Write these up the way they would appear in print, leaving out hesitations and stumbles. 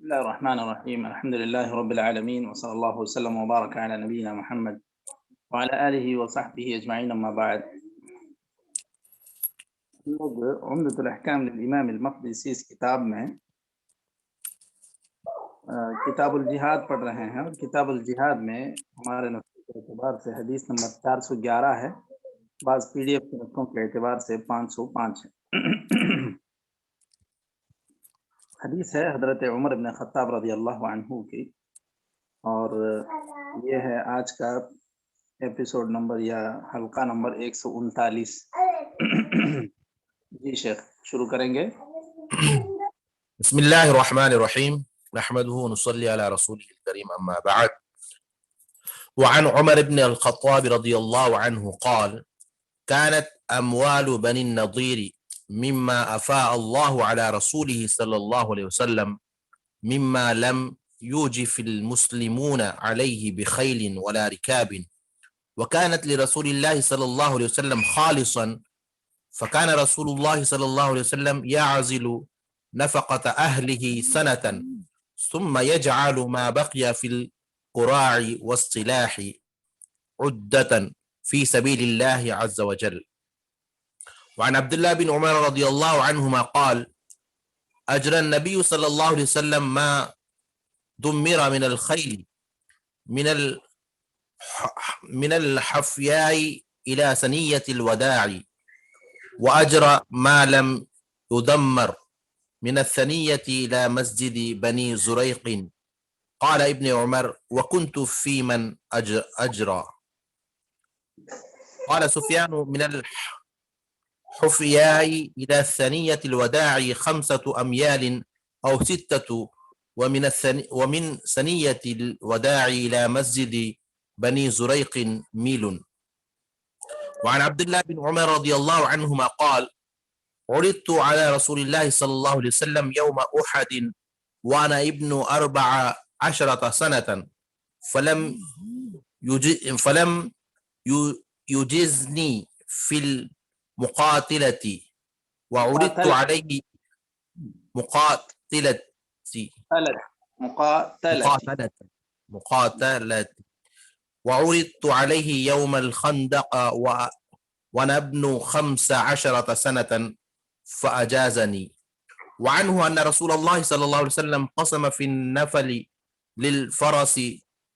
الله الرحمن الرحيم. الحمد لله رب العالمين، وصلى الله وسلم وبارك على نبينا محمد وعلى آله وصحبه أجمعين، أما بعد. ہم لوگ عمدۃ الاحکام للامام المقدسی اس کتاب میں کتاب الجہاد پڑھ رہے ہیں، اور کتاب الجہاد میں ہمارے نسخے کے اعتبار سے حدیث نمبر 411 ہے، بعض پی ڈی ایف کے نسخوں کے اعتبار سے 505 ہے۔ حدیث ہے حضرت عمر بن خطاب رضی اللہ عنہ کی، اور یہ ہے آج کا ایپیسوڈ نمبر یا حلقہ نمبر 139۔ جی شیخ شروع کریں گے۔ بسم الله الرحمن الرحيم، نحمده ونصلي على رسوله الكريم، أما بعد. وعن عمر بن الخطاب رضي الله عنه قال: كانت أموال بني النضير مما أفاء الله على رسوله صلى الله عليه وسلم مما لم يوجف المسلمون عليه بخيل ولا ركاب، وكانت لرسول الله صلى الله عليه وسلم خالصا، فكان رسول الله صلى الله عليه وسلم يعزل نفقة أهله سنة ثم يجعل ما بقي في القراع والسلاح عدة في سبيل الله عز وجل. وعن عبد الله بن عمر رضي الله عنهما قال: أجرى النبي صلى الله عليه وسلم ما دمر من الخيل من الحفياء إلى ثنية الوداع، وأجرى ما لم يدمر من الثنية إلى مسجد بني زريق. قال ابن عمر: وكنت في من أجرى. قال سفيان: من الحفياء إلى ثنية الوداع 5 أميال أو 6، ومن ثنية الوداع إلى مسجد بني زريق ميل. وعن عبد الله بن عمر رضي الله عنهما قال: عرضت على رسول الله صلى الله عليه وسلم يوم أحد وأنا ابن 14 سنة، فلم يجزني في المقاتلة، وعرضت عليه مقاتلة، وعرضت عليه يوم الخندق وأنا ابن 15 سنة فأجازني. وعنه أن رسول الله صلى الله عليه وسلم قسم في النفل للفرس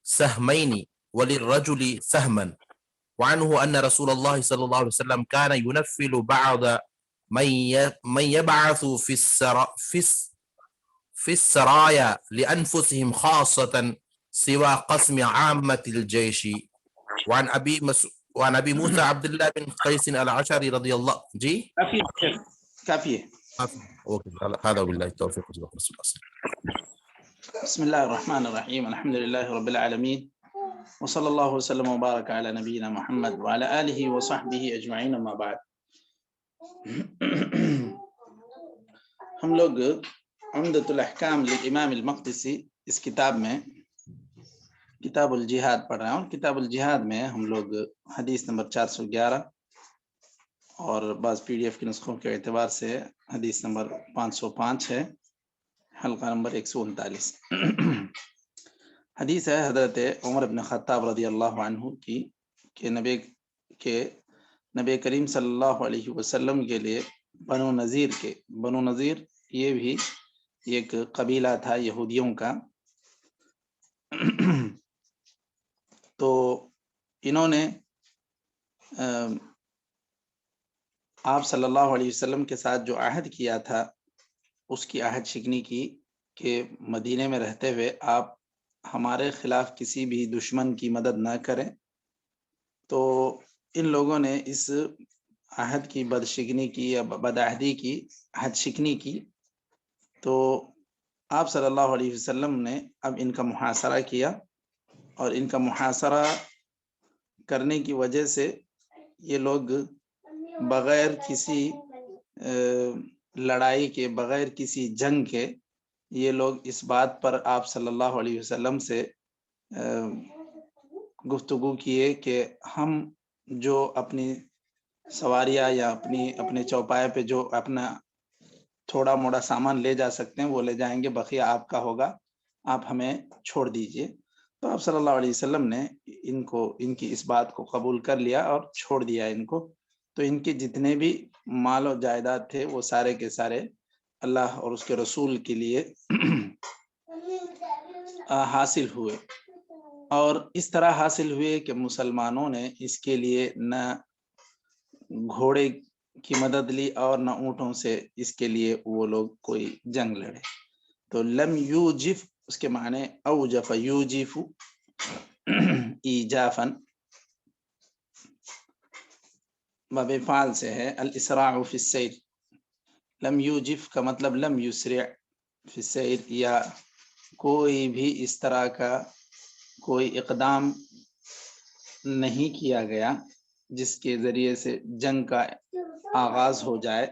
سهمين وللرجل سهما. وعنه أن رسول الله صلى الله عليه وسلم كان ينفل بعض من يبعث في السرايا لأنفسهم خاصة سوى قسم عامة الجيش. وعن أبي موسى عبد الله بن قيس الأشعري رضي الله جي كافية. هذا بالله التوفيق. بسم الله الرحمن الرحيم. الحمد لله رب العالمين، وصلى الله وسلم وبارك على نبينا محمد وعلى آله وصحبه أجمعين، أما بعد. ہم لوگ عمدۃ الاحکام للامام المقدسی اس کتاب میں کتاب الجہاد پڑھ رہے ہیں، اور کتاب الجہاد میں ہم لوگ حدیث نمبر 411 اور بعض پی ڈی ایف کے نسخوں کے اعتبار سے حدیث نمبر 505 ہے، حلقہ نمبر 139۔ حدیث ہے حضرت عمر بن خطاب رضی اللہ عنہ کی کہ نبی کریم صلی اللہ علیہ وسلم کے لیے بنو نذیر یہ بھی ایک قبیلہ تھا یہودیوں کا، تو انہوں نے آپ صلی اللہ علیہ وسلم کے ساتھ جو عہد کیا تھا اس کی عہد شکنی کی کہ مدینے میں رہتے ہوئے آپ ہمارے خلاف کسی بھی دشمن کی مدد نہ کریں، تو ان لوگوں نے اس عہد کی بدشکنی کی یا بدعہدی کی عہد شکنی کی، تو آپ صلی اللہ علیہ وسلم نے اب ان کا محاصرہ کیا، اور ان کا محاصرہ کرنے کی وجہ سے یہ لوگ بغیر کسی لڑائی کے، بغیر کسی جنگ کے، یہ لوگ اس بات پر آپ صلی اللہ علیہ وسلم سے گفتگو کیے کہ ہم جو اپنی سواریاں یا اپنے چوپائے پہ جو اپنا تھوڑا موڑا سامان لے جا سکتے ہیں وہ لے جائیں گے، بقیہ آپ کا ہوگا، آپ ہمیں چھوڑ دیجئے۔ تو آپ صلی اللہ علیہ وسلم نے ان کی اس بات کو قبول کر لیا اور چھوڑ دیا ان کو۔ تو ان کے جتنے بھی مال و جائیداد تھے وہ سارے کے سارے اللہ اور اس کے رسول کے لیے حاصل ہوئے، اور اس طرح حاصل ہوئے کہ مسلمانوں نے اس کے لیے نہ گھوڑے کی مدد لی اور نہ اونٹوں سے اس کے لیے وہ لوگ کوئی جنگ لڑے۔ تو لم یوجف اس کے معنی اوجف یوجف ایجافن باب فعل سے ہے، الاسراع فی السیر۔ لم یوجف کا مطلب لم یسرع فی السیر، یا کوئی بھی اس طرح کا کوئی اقدام نہیں کیا گیا جس کے ذریعے سے جنگ کا آغاز ہو جائے،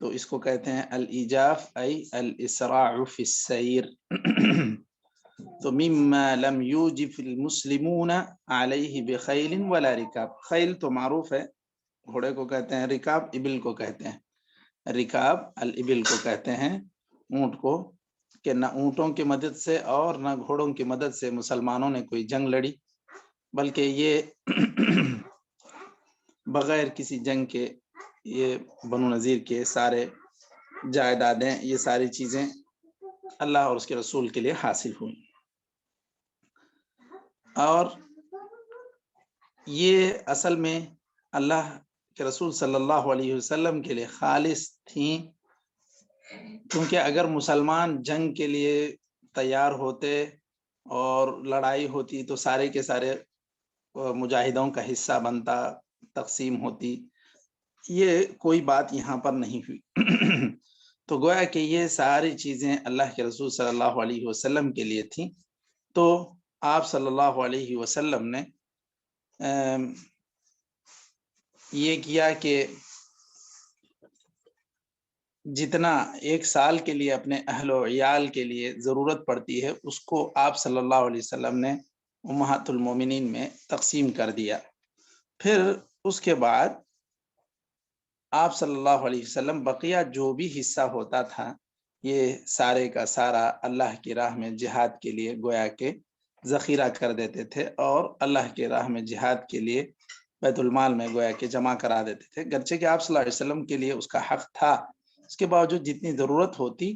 تو اس کو کہتے ہیں الایجاف ای الاسراع فی السیر۔ تو مما لم یوجف المسلمون علیہ بخیل ولا رکاب، خیل تو معروف ہے، گھوڑے کو کہتے ہیں، رکاب ابل کو کہتے ہیں، رکاب الابل کو کہتے ہیں اونٹ کو، کہ نہ اونٹوں کی مدد سے اور نہ گھوڑوں کی مدد سے مسلمانوں نے کوئی جنگ لڑی، بلکہ یہ بغیر کسی جنگ کے یہ بنو نذیر کے سارے جائیدادیں، یہ ساری چیزیں اللہ اور اس کے رسول کے لیے حاصل ہوئی، اور یہ اصل میں اللہ کے رسول صلی اللہ علیہ وسلم کے لیے خالص تھیں، کیونکہ اگر مسلمان جنگ کے لیے تیار ہوتے اور لڑائی ہوتی تو سارے کے سارے مجاہدوں کا حصہ بنتا، تقسیم ہوتی، یہ کوئی بات یہاں پر نہیں ہوئی۔ تو گویا کہ یہ ساری چیزیں اللہ کے رسول صلی اللہ علیہ وسلم کے لیے تھیں، تو آپ صلی اللہ علیہ وسلم نے یہ کیا کہ جتنا ایک سال کے لیے اپنے اہل و عیال کے لیے ضرورت پڑتی ہے اس کو آپ صلی اللہ علیہ وسلم نے امہات المومنین میں تقسیم کر دیا۔ پھر اس کے بعد آپ صلی اللہ علیہ وسلم بقیہ جو بھی حصہ ہوتا تھا یہ سارے کا سارا اللہ کی راہ میں جہاد کے لیے گویا کہ ذخیرہ کر دیتے تھے، اور اللہ کی راہ میں جہاد کے لیے بیت المال میں گویا کہ جمع کرا دیتے تھے، گرچہ کہ آپ صلی اللہ علیہ وسلم کے لیے اس کا حق تھا، اس کے باوجود جتنی ضرورت ہوتی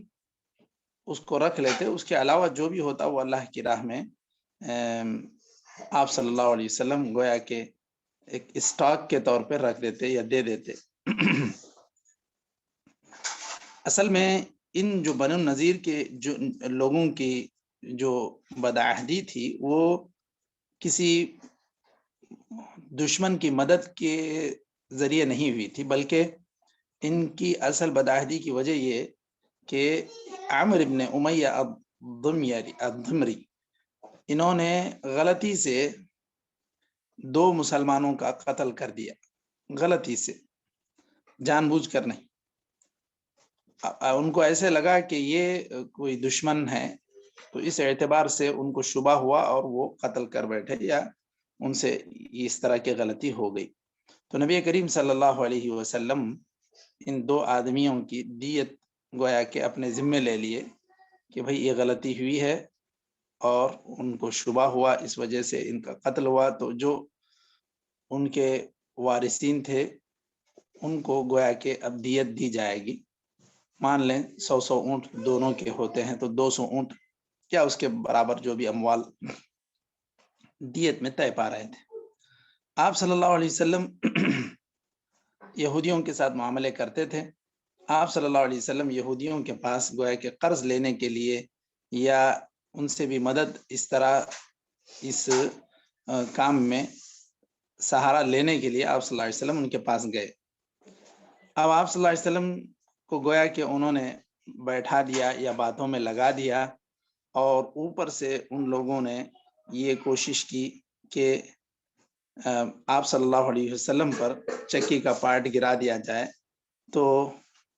اس کو رکھ لیتے، اس کے علاوہ جو بھی ہوتا وہ اللہ کی راہ میں آپ صلی اللہ علیہ وسلم گویا کہ ایک اسٹاک کے طور پہ رکھ دیتے یا دے دیتے۔ اصل میں ان جو بنو نذیر کے جو لوگوں کی جو بدعہدی تھی وہ کسی دشمن کی مدد کے ذریعے نہیں ہوئی تھی، بلکہ ان کی اصل بدعہدی کی وجہ یہ کہ عامر ابن امیہ الضمری انہوں نے غلطی سے 2 مسلمانوں کا قتل کر دیا، غلطی سے، جان بوجھ کر نہیں۔ ان کو ایسے لگا کہ یہ کوئی دشمن ہے، تو اس اعتبار سے ان کو شبہ ہوا اور وہ قتل کر بیٹھے، یا ان سے اس طرح کی غلطی ہو گئی۔ تو نبی کریم صلی اللہ علیہ وسلم ان 2 آدمیوں کی دیت گویا کہ اپنے ذمے لے لیے کہ بھئی یہ غلطی ہوئی ہے، اور ان کو شبہ ہوا، اس وجہ سے ان کا قتل ہوا، تو جو ان کے وارثین تھے ان کو گویا کہ اب دیت دی جائے گی۔ مان لیں 100 اونٹ دونوں کے ہوتے ہیں تو 200 اونٹ یا اس کے برابر جو بھی اموال دیت میں طے پا رہے تھے۔ آپ صلی اللہ علیہ وسلم یہودیوں کے ساتھ معاملے کرتے تھے، آپ صلی اللہ علیہ وسلم یہودیوں کے پاس گویا کہ قرض لینے کے لیے یا ان سے بھی مدد اس طرح اس کام میں سہارا لینے کے لیے آپ صلی اللہ علیہ وسلم ان کے پاس گئے۔ اب آپ صلی اللہ علیہ وسلم کو گویا کہ انہوں نے بیٹھا دیا یا باتوں میں لگا دیا، اور اوپر سے ان لوگوں نے یہ کوشش کی کہ آپ صلی اللہ علیہ وسلم پر چکی کا پارٹ گرا دیا جائے۔ تو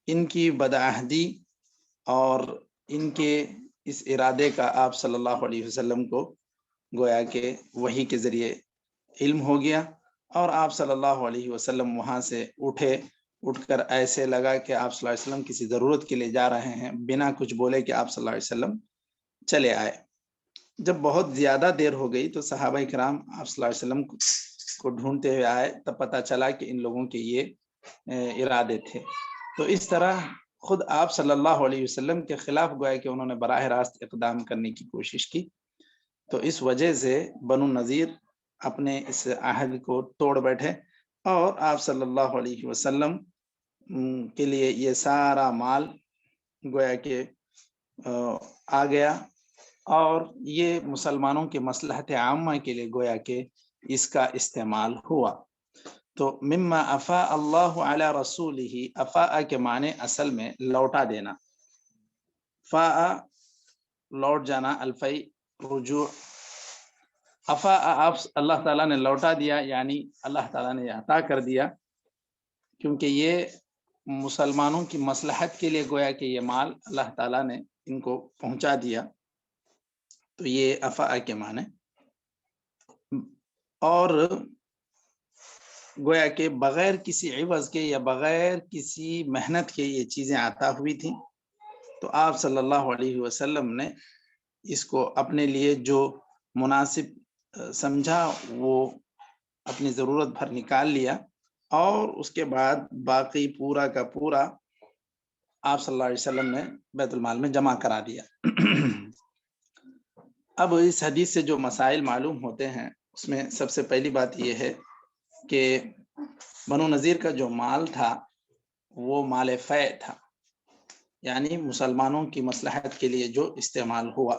ان کی بدعہدی اور ان کے اس ارادے کا آپ صلی اللہ علیہ وسلم کو گویا کہ وحی کے ذریعے علم ہو گیا، اور آپ صلی اللہ علیہ وسلم وہاں سے اٹھ کر ایسے لگا کہ آپ صلی اللہ علیہ وسلم کسی ضرورت کے لیے جا رہے ہیں، بنا کچھ بولے کہ آپ صلی اللہ علیہ وسلم چلے آئے۔ جب بہت زیادہ دیر ہو گئی تو صحابہ کرام آپ صلی اللہ علیہ وسلم کو ڈھونڈتے ہوئے آئے، تب پتہ چلا کہ ان لوگوں کے یہ ارادے تھے۔ تو اس طرح خود آپ صلی اللہ علیہ وسلم کے خلاف گویا کہ انہوں نے براہ راست اقدام کرنے کی کوشش کی۔ تو اس وجہ سے بنو نذیر اپنے اس عہد کو توڑ بیٹھے اور آپ صلی اللہ علیہ وسلم کے لیے یہ سارا مال گویا کہ آ گیا، اور یہ مسلمانوں کے مصلحت عامہ کے لیے گویا کہ اس کا استعمال ہوا۔ تو مما افاء اللہ علی رسولہ، افاء کے معنی اصل میں لوٹا دینا، فاء لوٹ جانا، الفی رجوع، افاء اللہ تعالیٰ نے لوٹا دیا، یعنی اللہ تعالیٰ نے عطا کر دیا، کیونکہ یہ مسلمانوں کی مصلحت کے لیے گویا کہ یہ مال اللہ تعالیٰ نے ان کو پہنچا دیا۔ تو یہ افاء کے معنی، اور گویا کہ بغیر کسی عوض کے یا بغیر کسی محنت کے یہ چیزیں عطا ہوئی تھیں۔ تو آپ صلی اللہ علیہ وسلم نے اس کو اپنے لیے جو مناسب سمجھا وہ اپنی ضرورت بھر نکال لیا، اور اس کے بعد باقی پورا کا پورا آپ صلی اللہ علیہ وسلم نے بیت المال میں جمع کرا دیا۔ اب اس حدیث سے جو مسائل معلوم ہوتے ہیں اس میں سب سے پہلی بات یہ ہے کہ بنو نذیر کا جو مال تھا وہ مال فیع تھا، یعنی مسلمانوں کی مصلحت کے لیے جو استعمال ہوا،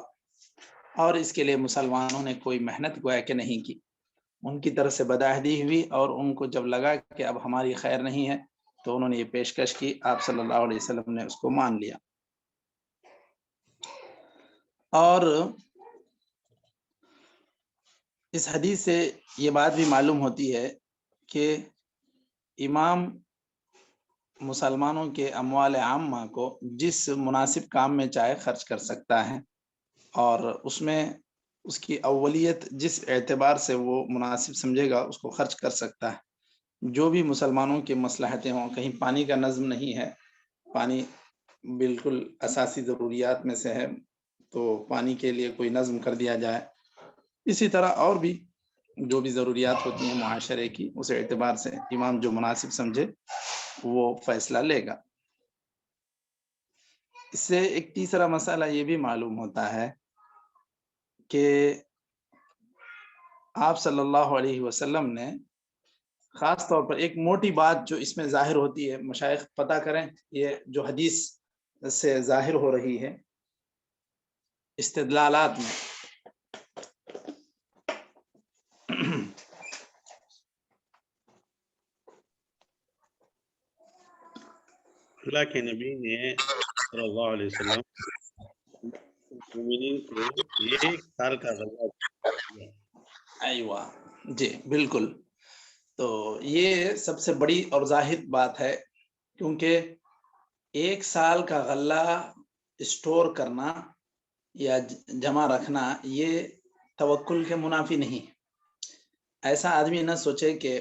اور اس کے لیے مسلمانوں نے کوئی محنت گویا کہ نہیں کی، ان کی طرف سے بدعہدی ہوئی، اور ان کو جب لگا کہ اب ہماری خیر نہیں ہے تو انہوں نے یہ پیشکش کی، آپ صلی اللہ علیہ وسلم نے اس کو مان لیا۔ اور اس حدیث سے یہ بات بھی معلوم ہوتی ہے کہ امام مسلمانوں کے اموال عامہ کو جس مناسب کام میں چاہے خرچ کر سکتا ہے، اور اس میں اس کی اولیت جس اعتبار سے وہ مناسب سمجھے گا اس کو خرچ کر سکتا ہے۔ جو بھی مسلمانوں کی مصلحتیں ہوں، کہیں پانی کا نظم نہیں ہے، پانی بالکل اساسی ضروریات میں سے ہے، تو پانی کے لیے کوئی نظم کر دیا جائے، اسی طرح اور بھی جو بھی ضروریات ہوتی ہیں معاشرے کی، اس اعتبار سے امام جو مناسب سمجھے وہ فیصلہ لے گا۔ اس سے ایک تیسرا مسئلہ یہ بھی معلوم ہوتا ہے کہ آپ صلی اللہ علیہ وسلم نے خاص طور پر ایک موٹی بات جو اس میں ظاہر ہوتی ہے، مشائخ پتہ کریں یہ جو حدیث سے ظاہر ہو رہی ہے استدلالات میں، اللہ کے نبی نے صلی اللہ علیہ وسلم مومنین کو 1 سال کا غلہ دیا۔ ایوہ جی بالکل، تو یہ سب سے بڑی اور ظاہر بات ہے، کیونکہ 1 سال کا غلہ اسٹور کرنا یا جمع رکھنا یہ توکل کے منافی نہیں۔ ایسا آدمی نہ سوچے کہ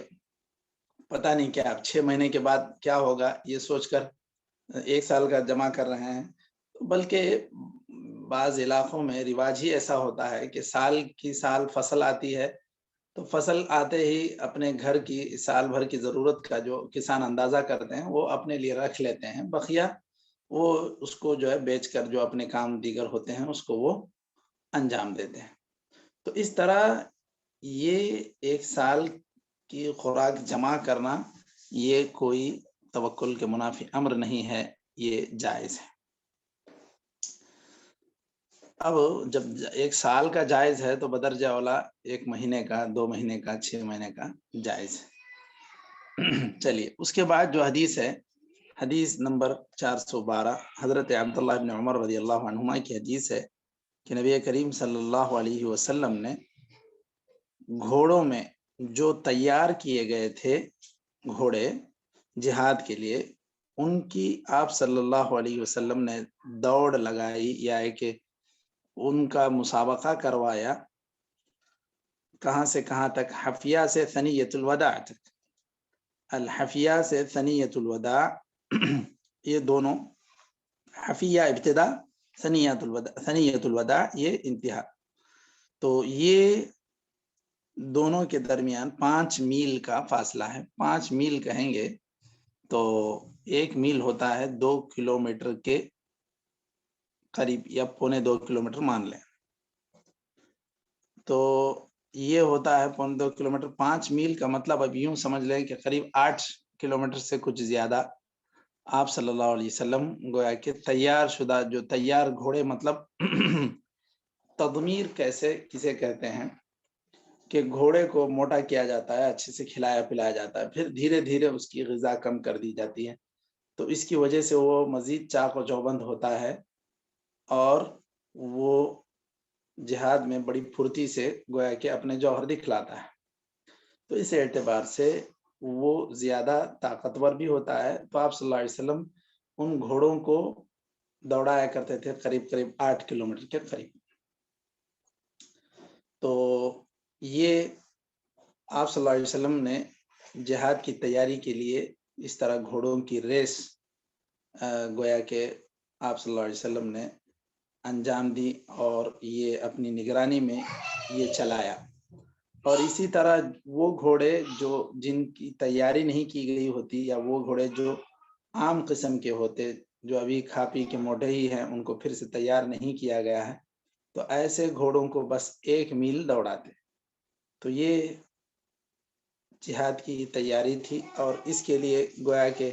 پتہ نہیں کیا 6 مہینے کے بعد کیا ہوگا، یہ سوچ کر 1 سال کا جمع کر رہے ہیں، بلکہ بعض علاقوں میں رواج ہی ایسا ہوتا ہے کہ سال کی سال فصل آتی ہے، تو فصل آتے ہی اپنے گھر کی سال بھر کی ضرورت کا جو کسان اندازہ کرتے ہیں وہ اپنے لیے رکھ لیتے ہیں، بقیہ وہ اس کو جو ہے بیچ کر جو اپنے کام دیگر ہوتے ہیں اس کو وہ انجام دیتے ہیں۔ تو اس طرح یہ 1 سال کی خوراک جمع کرنا یہ کوئی توکل کے منافی امر نہیں ہے، یہ جائز ہے۔ اب جب 1 سال کا جائز ہے تو بدرجہ اولا 1 مہینے کا، 2 مہینے کا، 6 مہینے کا جائز ہے۔ چلیے اس کے بعد جو حدیث ہے، حدیث نمبر 412، حضرت عبداللہ بن عمر رضی اللہ عنہما کی حدیث ہے کہ نبی کریم صلی اللہ علیہ وسلم نے گھوڑوں میں جو تیار کیے گئے تھے گھوڑے جہاد کے لیے، ان کی آپ صلی اللہ علیہ وسلم نے دوڑ لگائی، یا کہ ان کا مسابقہ کروایا، کہاں سے کہاں تک؟ حفیہ سے ثنیۃ الوداع تک۔ الحفیہ سے ثنیۃ الوداع، یہ دونوں، حفیہ ابتدا، ثنیۃ الوداع یہ انتہا. تو یہ دونوں کے درمیان 5 میل کا فاصلہ ہے. 5 میل کہیں گے تو 1 میل ہوتا ہے 2 کلومیٹر کے قریب یا 1.25 کلومیٹر مان لیں. تو یہ ہوتا ہے 1.25 کلومیٹر. 5 میل کا مطلب اب یوں سمجھ لیں کہ قریب 8 کلومیٹر سے کچھ زیادہ آپ صلی اللہ علیہ وسلم گویا کہ تیار شدہ، جو تیار گھوڑے، مطلب تضمیر کسے کہتے ہیں کہ گھوڑے کو موٹا کیا جاتا ہے، اچھے سے کھلایا پلایا جاتا ہے، پھر دھیرے دھیرے اس کی غذا کم کر دی جاتی ہے، تو اس کی وجہ سے وہ مزید چاق و چوبند ہوتا ہے اور وہ جہاد میں بڑی پھرتی سے گویا کہ اپنے جوہر دکھلاتا ہے. تو اس اعتبار سے وہ زیادہ طاقتور بھی ہوتا ہے. تو آپ صلی اللہ علیہ وسلم ان گھوڑوں کو دوڑایا کرتے تھے قریب 8 کلومیٹر کے قریب. تو یہ آپ صلی اللہ علیہ وسلم نے جہاد کی تیاری کے لیے اس طرح گھوڑوں کی ریس گویا کہ آپ صلی اللہ علیہ وسلم نے انجام دی اور یہ اپنی نگرانی میں یہ چلایا. اور اسی طرح وہ گھوڑے جن کی تیاری نہیں کی گئی ہوتی، یا وہ گھوڑے جو عام قسم کے ہوتے، جو ابھی کھا پی کے موٹے ہی ہیں، ان کو پھر سے تیار نہیں کیا گیا ہے، تو ایسے گھوڑوں کو بس 1 میل دوڑاتے. تو یہ جہاد کی تیاری تھی، اور اس کے لیے گویا کہ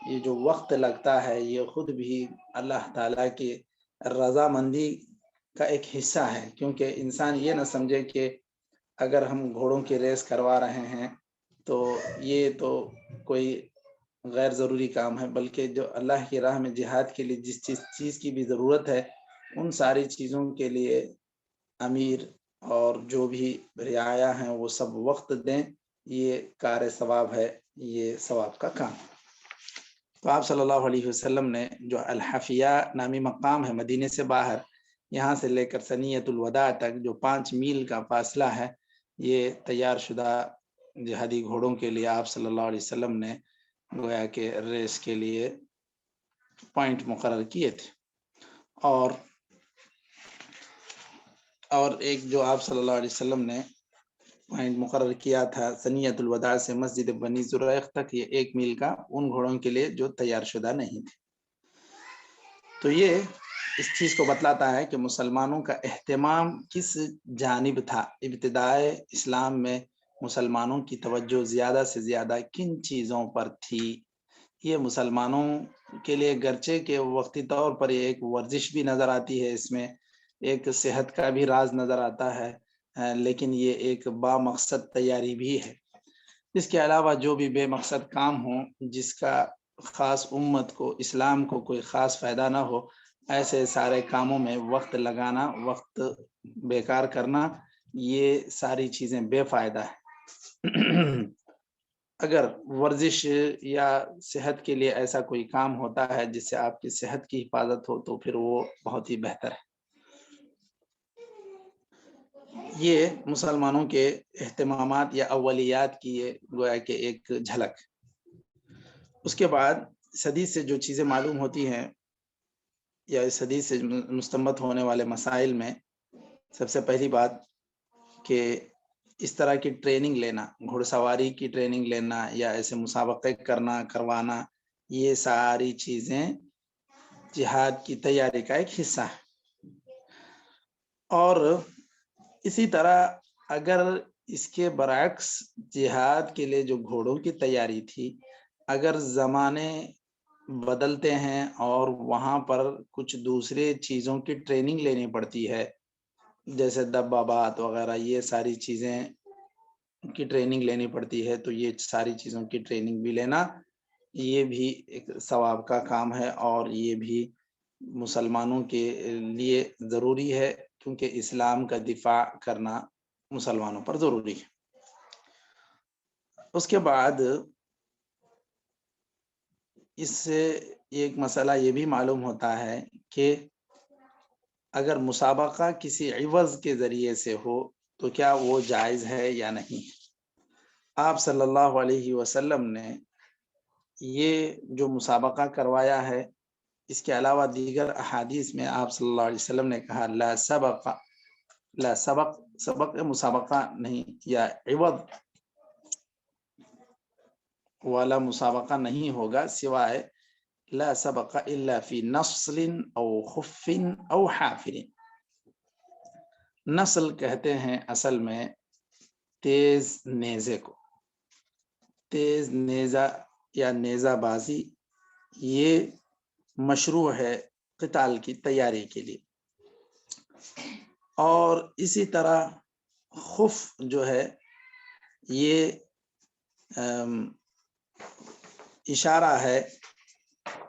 یہ جو وقت لگتا ہے یہ خود بھی اللہ تعالیٰ کی رضامندی کا ایک حصہ ہے. کیونکہ انسان یہ نہ سمجھے کہ اگر ہم گھوڑوں کی ریس کروا رہے ہیں تو یہ تو کوئی غیر ضروری کام ہے، بلکہ جو اللہ کی راہ میں جہاد کے لیے جس چیز کی بھی ضرورت ہے، ان ساری چیزوں کے لیے امیر اور جو بھی رعایا ہیں وہ سب وقت دیں. یہ کار ثواب ہے، یہ ثواب کا کام. تو آپ صلی اللہ علیہ وسلم نے جو الحفیہ نامی مقام ہے مدینے سے باہر، یہاں سے لے کر ثنیۃ الوداع تک جو 5 میل کا فاصلہ ہے، یہ تیار شدہ جہادی گھوڑوں کے لیے آپ صلی اللہ علیہ وسلم نے گویا کہ ریس کے لیے پوائنٹ مقرر کیے تھے. اور ایک جو آپ صلی اللہ علیہ وسلم نے پوائنٹ مقرر کیا تھا ثنیۃ الوداع سے مسجد بنی زریق تک، یہ 1 میل کا ان گھوڑوں کے لیے جو تیار شدہ نہیں تھے. تو یہ اس چیز کو بتلاتا ہے کہ مسلمانوں کا اہتمام کس جانب تھا. ابتدائے اسلام میں مسلمانوں کی توجہ زیادہ سے زیادہ کن چیزوں پر تھی. یہ مسلمانوں کے لیے گرچہ کہ وقتی طور پر ایک ورزش بھی نظر آتی ہے، اس میں ایک صحت کا بھی راز نظر آتا ہے، لیکن یہ ایک با مقصد تیاری بھی ہے. اس کے علاوہ جو بھی بے مقصد کام ہوں، جس کا خاص امت کو، اسلام کو کوئی خاص فائدہ نہ ہو، ایسے سارے کاموں میں وقت لگانا، وقت بیکار کرنا، یہ ساری چیزیں بے فائدہ ہیں. اگر ورزش یا صحت کے لیے ایسا کوئی کام ہوتا ہے جس سے آپ کی صحت کی حفاظت ہو، تو پھر وہ بہت ہی بہتر ہے. یہ مسلمانوں کے اہتمامات یا اولیات کی گویا کہ ایک جھلک. اس کے بعد اس حدیث سے جو چیزیں معلوم ہوتی ہیں یا اس حدیث سے مستنبط ہونے والے مسائل میں، سب سے پہلی بات کہ اس طرح کی ٹریننگ لینا، گھوڑ سواری کی ٹریننگ لینا یا ایسے مسابقے کروانا، یہ ساری چیزیں جہاد کی تیاری کا ایک حصہ ہے. اور اسی طرح اگر اس کے برعکس جہاد کے لیے جو گھوڑوں کی تیاری تھی، اگر زمانے بدلتے ہیں اور وہاں پر کچھ دوسرے چیزوں کی ٹریننگ لینی پڑتی ہے، جیسے دبابات وغیرہ، یہ ساری چیزیں کی ٹریننگ لینی پڑتی ہے، تو یہ ساری چیزوں کی ٹریننگ بھی لینا، یہ بھی ایک ثواب کا کام ہے، اور یہ بھی مسلمانوں کے لیے ضروری ہے، کیونکہ اسلام کا دفاع کرنا مسلمانوں پر ضروری ہے. اس کے بعد اس سے ایک مسئلہ یہ بھی معلوم ہوتا ہے کہ اگر مسابقہ کسی عوض کے ذریعے سے ہو تو کیا وہ جائز ہے یا نہیں. آپ صلی اللہ علیہ وسلم نے یہ جو مسابقہ کروایا ہے اس کے علاوہ دیگر احادیث میں آپ صلی اللہ علیہ وسلم نے کہا لا سبق مسابقہ نہیں یا عوض والا مسابقہ نہیں ہوگا سوائے لا سبق الا فی نصل او خف او حافر. نسل کہتے ہیں اصل میں تیز نیزے کو. تیز نیزہ یا نیزہ بازی یہ مشروع ہے قتال کی تیاری کے لیے. اور اسی طرح خف جو ہے یہ اشارہ ہے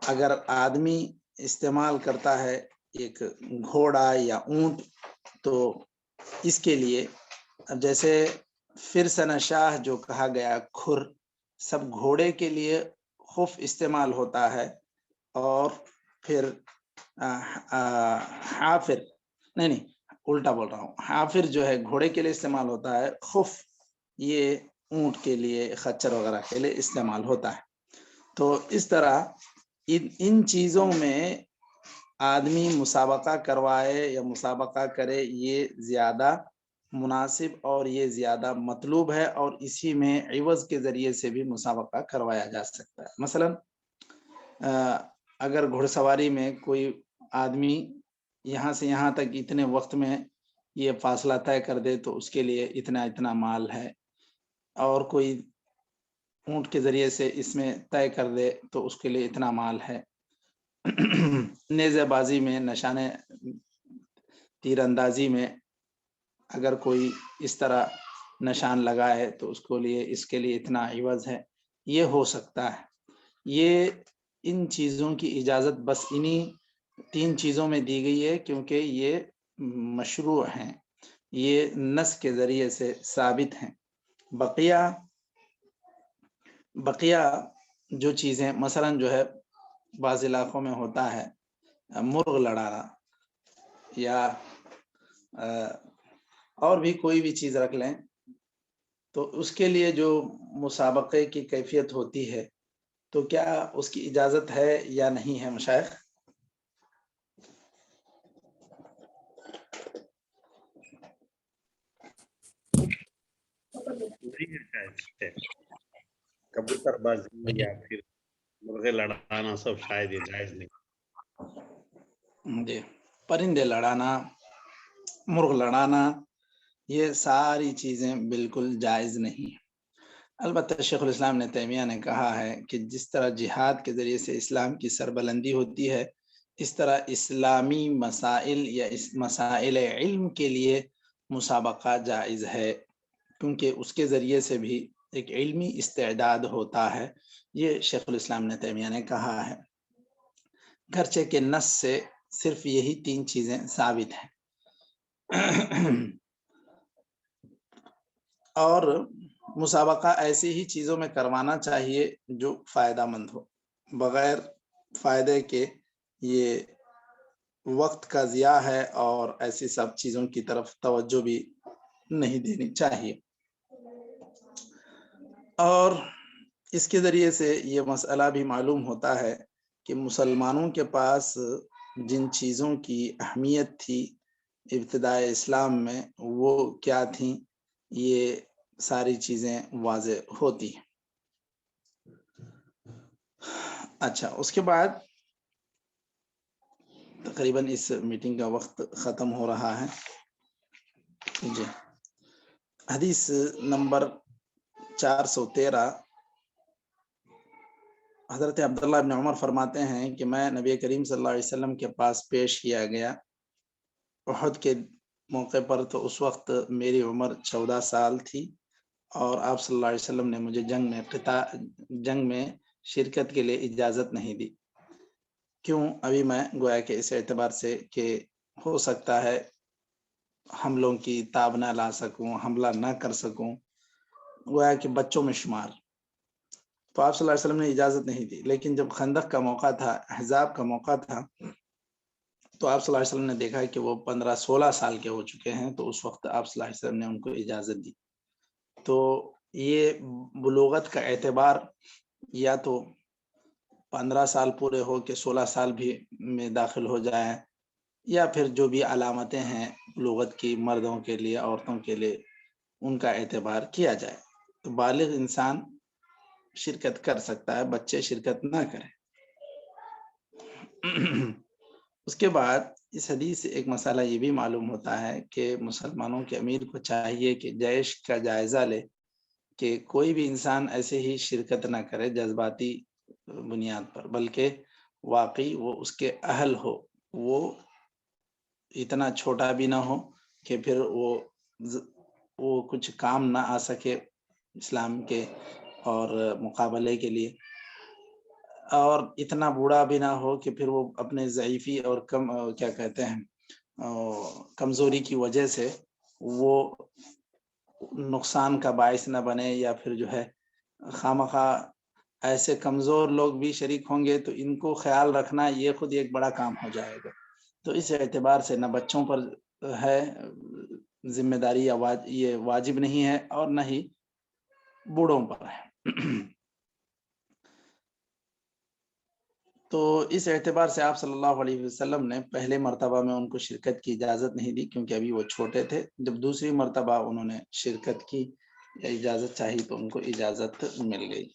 اگر آدمی استعمال کرتا ہے ایک گھوڑا یا اونٹ تو اس کے لیے جیسے فرسن شاہ جو کہا گیا کھر سب گھوڑے کے لیے خف استعمال ہوتا ہے. اور پھر حافر نہیں الٹا بول رہا ہوں, حافر جو ہے گھوڑے کے لیے استعمال ہوتا ہے, خف یہ اونٹ کے لیے خچر وغیرہ کے لیے استعمال ہوتا ہے. تو اس طرح ان چیزوں میں آدمی مسابقہ کروائے یا مسابقہ کرے یہ زیادہ مناسب اور یہ زیادہ مطلوب ہے, اور اسی میں عوض کے ذریعے سے بھی مسابقہ کروایا جا سکتا ہے. مثلا اگر گھڑ سواری میں کوئی آدمی یہاں سے یہاں تک اتنے وقت میں یہ فاصلہ طے کر دے تو اس کے لیے اتنا مال ہے, اور کوئی اونٹ کے ذریعے سے اس میں طے کر دے تو اس کے لیے اتنا مال ہے. نیزہ بازی میں نشانے تیر اندازی میں اگر کوئی اس طرح نشان لگائے تو اس کے لیے اتنا عوض ہے, یہ ہو سکتا ہے. یہ ان چیزوں کی اجازت بس انہی 3 چیزوں میں دی گئی ہے کیونکہ یہ مشروع ہیں, یہ نص کے ذریعے سے ثابت ہیں. بقیہ جو چیزیں مثلا جو ہے بعض علاقوں میں ہوتا ہے مرغ لڑانا یا اور بھی کوئی بھی چیز رکھ لیں تو اس کے لیے جو مسابقے کی کیفیت ہوتی ہے تو کیا اس کی اجازت ہے یا نہیں ہے مشائخ؟ کبوتر بازی یا پھر مرغے لڑانا سب شاید یہ جائز نہیں. جی, پرندے لڑانا, مرغ لڑانا, یہ ساری چیزیں بالکل جائز نہیں ہیں. البتہ شیخ الاسلام نے تیمیہ نے کہا ہے کہ جس طرح جہاد کے ذریعے سے اسلام کی سربلندی ہوتی ہے اس طرح اسلامی مسائل یا مسائل علم کے لیے مسابقہ جائز ہے, کیونکہ اس کے ذریعے سے بھی ایک علمی استعداد ہوتا ہے. یہ شیخ الاسلام نے تیمیہ نے کہا ہے, گرچہ کہ نص سے صرف یہی 3 چیزیں ثابت ہیں. اور مسابقہ ایسی ہی چیزوں میں کروانا چاہیے جو فائدہ مند ہو, بغیر فائدے کے یہ وقت کا ضیاع ہے اور ایسی سب چیزوں کی طرف توجہ بھی نہیں دینی چاہیے. اور اس کے ذریعے سے یہ مسئلہ بھی معلوم ہوتا ہے کہ مسلمانوں کے پاس جن چیزوں کی اہمیت تھی ابتدائے اسلام میں وہ کیا تھیں, یہ ساری چیزیں واضح ہوتی ہیں. اچھا, اس کے بعد تقریباً اس میٹنگ کا وقت ختم ہو رہا ہے. جی, حدیث نمبر 413 حضرت عبداللہ ابن عمر فرماتے ہیں کہ میں نبی کریم صلی اللہ علیہ وسلم کے پاس پیش کیا گیا احد کے موقع پر, تو اس وقت میری عمر 14 سال تھی اور آپ صلی اللہ علیہ وسلم نے مجھے جنگ میں شرکت کے لیے اجازت نہیں دی. کیوں؟ ابھی میں گویا کہ اس اعتبار سے کہ ہو سکتا ہے حملوں کی تاب نہ لا سکوں, حملہ نہ کر سکوں, گویا کہ بچوں میں شمار, تو آپ صلی اللہ علیہ وسلم نے اجازت نہیں دی. لیکن جب خندق کا موقع تھا, احزاب کا موقع تھا, تو آپ صلی اللہ علیہ وسلم نے دیکھا کہ وہ 15-16 سال کے ہو چکے ہیں, تو اس وقت آپ صلی اللہ علیہ وسلم نے ان کو اجازت دی. تو یہ بلوغت کا اعتبار یا تو 15 سال پورے ہو کے 16 سال بھی میں داخل ہو جائیں، یا پھر جو بھی علامتیں ہیں بلوغت کی مردوں کے لیے عورتوں کے لیے ان کا اعتبار کیا جائے، تو بالغ انسان شرکت کر سکتا ہے، بچے شرکت نہ کریں۔ اس کے بعد اس حدیث سے ایک مسئلہ یہ بھی معلوم ہوتا ہے کہ مسلمانوں کے امیر کو چاہیے کہ جیش کا جائزہ لے کہ کوئی بھی انسان ایسے ہی شرکت نہ کرے جذباتی بنیاد پر، بلکہ واقعی وہ اس کے اہل ہو، وہ اتنا چھوٹا بھی نہ ہو کہ پھر وہ کچھ کام نہ آ سکے اسلام کے اور مقابلے کے لیے، اور اتنا بوڑھا بھی نہ ہو کہ پھر وہ اپنے ضعیفی اور کمزوری کی وجہ سے وہ نقصان کا باعث نہ بنے، یا پھر جو ہے خواہ ایسے کمزور لوگ بھی شریک ہوں گے تو ان کو خیال رکھنا یہ خود ایک بڑا کام ہو جائے گا۔ تو اس اعتبار سے نہ بچوں پر ہے ذمہ داری، یا یہ واجب نہیں ہے، اور نہ ہی بوڑھوں پر ہے۔ تو اس اعتبار سے آپ صلی اللہ علیہ وسلم نے پہلے مرتبہ میں ان کو شرکت کی اجازت نہیں دی، کیونکہ ابھی وہ چھوٹے تھے۔ جب دوسری مرتبہ انہوں نے شرکت کی یا اجازت چاہی تو ان کو اجازت مل گئی۔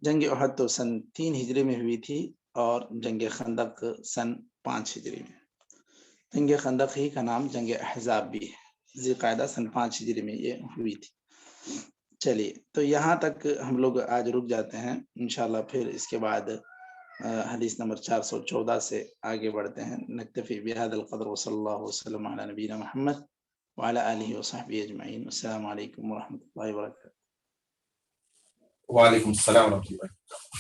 جنگ احد تو سن 3 ہجری میں ہوئی تھی، اور جنگ خندق سن 5 ہجری میں۔ جنگ خندق ہی کا نام جنگ احزاب بھی ہے، ذی قاعدہ سن 5 ہجری میں یہ ہوئی تھی۔ چلیے، تو یہاں تک ہم لوگ آج رک جاتے ہیں، انشاءاللہ پھر اس کے بعد حدیث نمبر 414 سے آگے بڑھتے ہیں۔ نکتفی بہذا القدر وصلی اللہ وسلم علی نبینا محمد وعلی آلہ وصحبہ اجمعین۔ السلام علیکم ورحمۃ اللہ وبرکاتہ۔ وعلیکم السلام ورحمۃ اللہ۔